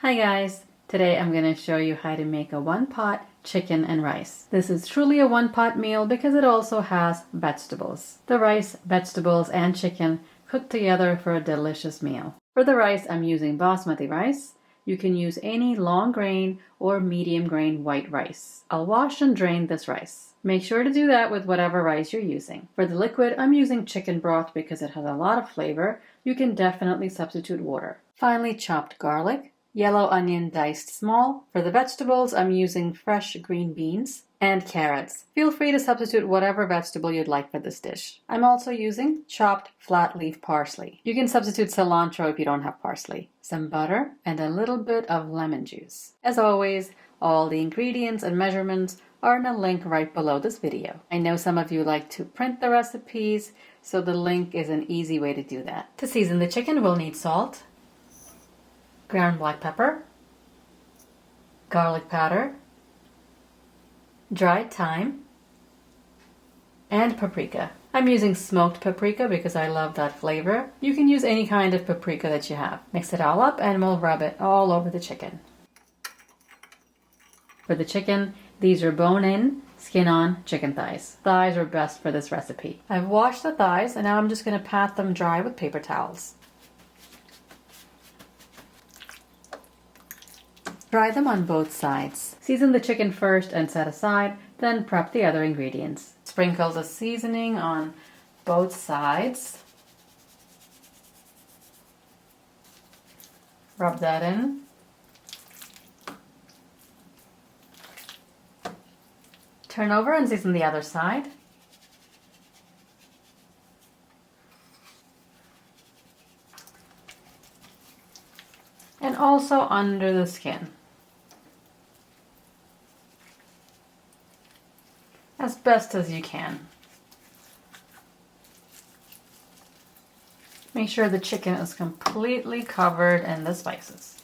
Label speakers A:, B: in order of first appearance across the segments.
A: Hi guys! Today I'm going to show you how to make a one-pot chicken and rice. This is truly a one-pot meal because it also has vegetables. The rice, vegetables, and chicken cooked together for a delicious meal. For the rice, I'm using basmati rice. You can use any long grain or medium grain white rice. I'll wash and drain this rice. Make sure to do that with whatever rice you're using. For the liquid, I'm using chicken broth because it has a lot of flavor. You can definitely substitute water. Finely chopped garlic. Yellow onion diced small. For the vegetables, I'm using fresh green beans and carrots. Feel free to substitute whatever vegetable you'd like for this dish. I'm also using chopped flat leaf parsley. You can substitute cilantro if you don't have parsley. Some butter and a little bit of lemon juice. As always, all the ingredients and measurements are in a link right below this video. I know some of you like to print the recipes, so the link is an easy way to do that. To season the chicken, we'll need salt, ground black pepper, garlic powder, dried thyme, and paprika. I'm using smoked paprika because I love that flavor. You can use any kind of paprika that you have. Mix it all up and we'll rub it all over the chicken. For the chicken, these are bone-in, skin-on chicken thighs. Thighs are best for this recipe. I've washed the thighs and now I'm just going to pat them dry with paper towels. Fry them on both sides. Season the chicken first and set aside, then prep the other ingredients. Sprinkle the seasoning on both sides. Rub that in. Turn over and season the other side. And also under the skin. As best as you can. Make sure the chicken is completely covered in the spices.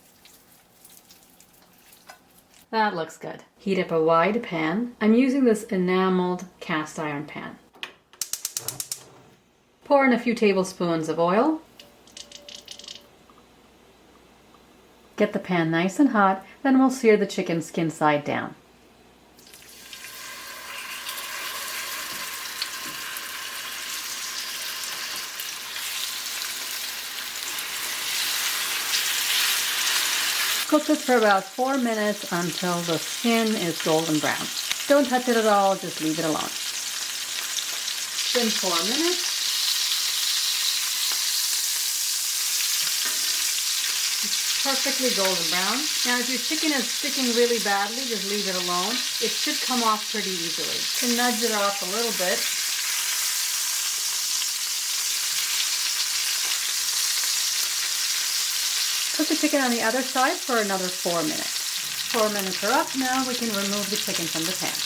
A: That looks good. Heat up a wide pan. I'm using this enameled cast iron pan. Pour in a few tablespoons of oil. Get the pan nice and hot, then we'll sear the chicken skin side down. Cook this for about 4 minutes until the skin is golden brown. Don't touch it at all, just leave it alone. It's been 4 minutes. It's perfectly golden brown. Now if your chicken is sticking really badly, just leave it alone. It should come off pretty easily. You can nudge it off a little bit. Cook the chicken on the other side for another 4 minutes. 4 minutes are up. Now we can remove the chicken from the pan.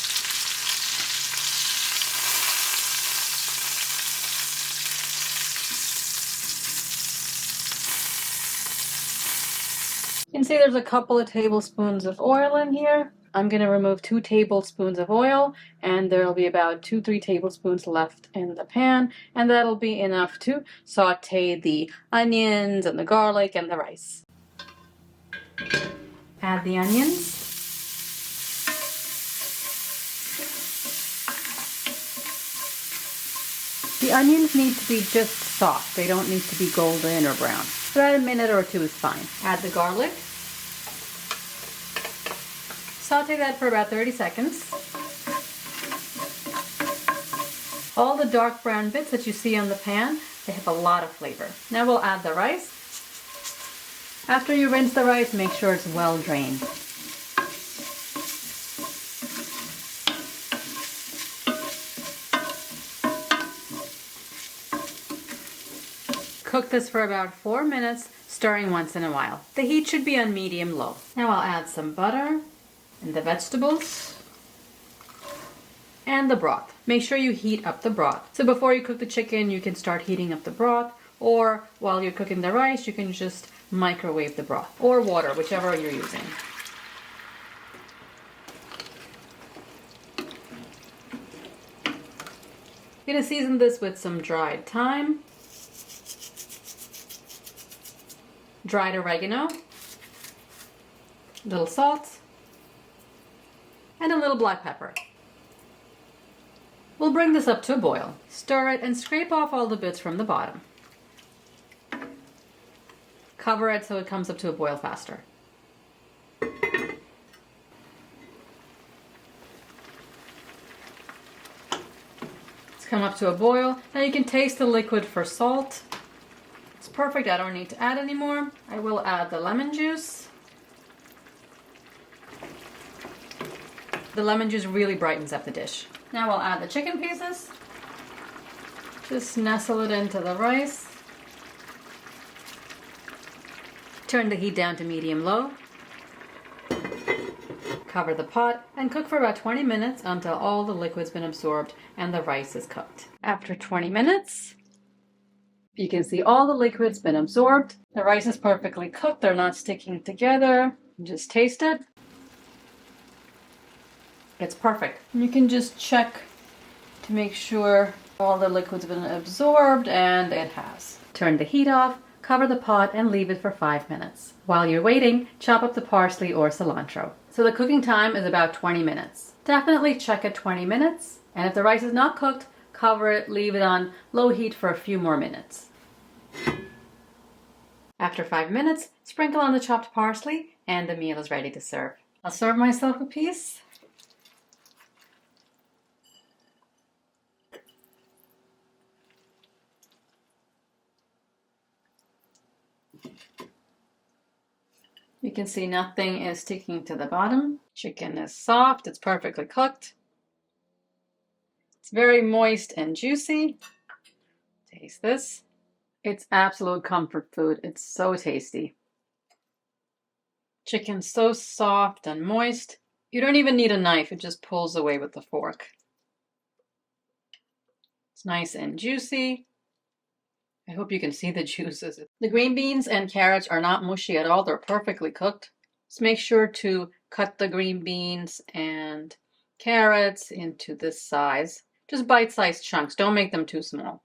A: You can see there's a couple of tablespoons of oil in here. I'm going to remove 2 tablespoons of oil, and there'll be about 2-3 tablespoons left in the pan, and that'll be enough to saute the onions and the garlic and the rice. Add the onions. The onions need to be just soft. They don't need to be golden or brown. About a minute or 2 is fine. Add the garlic. Saute that for about 30 seconds. All the dark brown bits that you see on the pan, they have a lot of flavor. Now we'll add the rice. After you rinse the rice, make sure it's well drained. Cook this for about 4 minutes, stirring once in a while. The heat should be on medium-low. Now I'll add some butter and the vegetables and the broth. Make sure you heat up the broth. So before you cook the chicken, you can start heating up the broth, or while you're cooking the rice, you can just microwave the broth or water, whichever you're using. I'm going to season this with some dried thyme, dried oregano, a little salt, and a little black pepper. We'll bring this up to a boil. Stir it and scrape off all the bits from the bottom. Cover it so it comes up to a boil faster. It's come up to a boil. Now you can taste the liquid for salt. It's perfect. I don't need to add any more. I will add the lemon juice. The lemon juice really brightens up the dish. Now we'll add the chicken pieces. Just nestle it into the rice. Turn the heat down to medium-low. Cover the pot and cook for about 20 minutes until all the liquid's been absorbed and the rice is cooked. After 20 minutes, you can see all the liquid's been absorbed. The rice is perfectly cooked. They're not sticking together. Just taste it. It's perfect. You can just check to make sure all the liquid's been absorbed, and it has. Turn the heat off, cover the pot, and leave it for 5 minutes. While you're waiting, chop up the parsley or cilantro. So the cooking time is about 20 minutes. Definitely check at 20 minutes, and if the rice is not cooked, cover it, leave it on low heat for a few more minutes. After 5 minutes, sprinkle on the chopped parsley, and the meal is ready to serve. I'll serve myself a piece. You can see nothing is sticking to the bottom. Chicken is soft, it's perfectly cooked. It's very moist and juicy. Taste this. It's absolute comfort food. It's so tasty. Chicken's so soft and moist. You don't even need a knife, it just pulls away with the fork. It's nice and juicy. I hope you can see the juices. The green beans and carrots are not mushy at all. They're perfectly cooked. Just make sure to cut the green beans and carrots into this size. Just bite-sized chunks. Don't make them too small.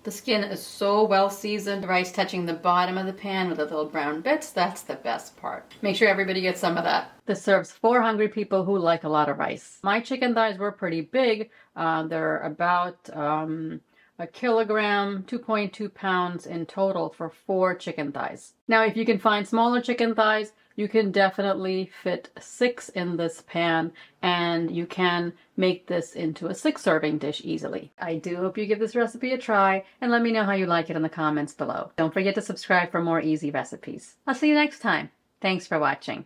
A: The skin is so well seasoned. The rice touching the bottom of the pan with the little brown bits. That's the best part. Make sure everybody gets some of that. This serves 4 hungry people who like a lot of rice. My chicken thighs were pretty big. They're about a kilogram, 2.2 pounds in total for 4 chicken thighs. Now, if you can find smaller chicken thighs, you can definitely fit 6 in this pan, and you can make this into a 6-serving dish easily. I do hope you give this recipe a try, and let me know how you like it in the comments below. Don't forget to subscribe for more easy recipes. I'll see you next time. Thanks for watching.